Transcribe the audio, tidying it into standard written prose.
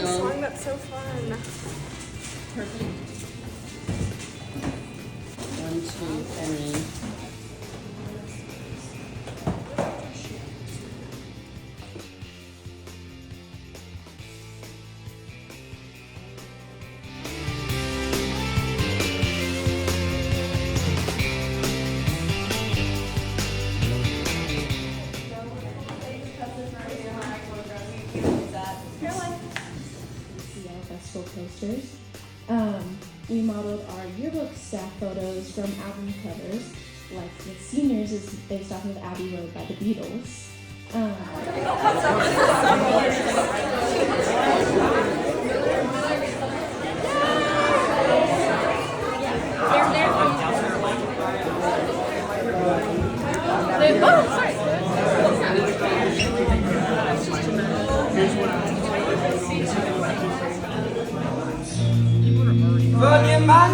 a song that's so fun. Perfect. 1, 2, 3. Festival posters. We modeled our yearbook staff photos from album covers, like the seniors is based off of Abbey Road by the Beatles. But in my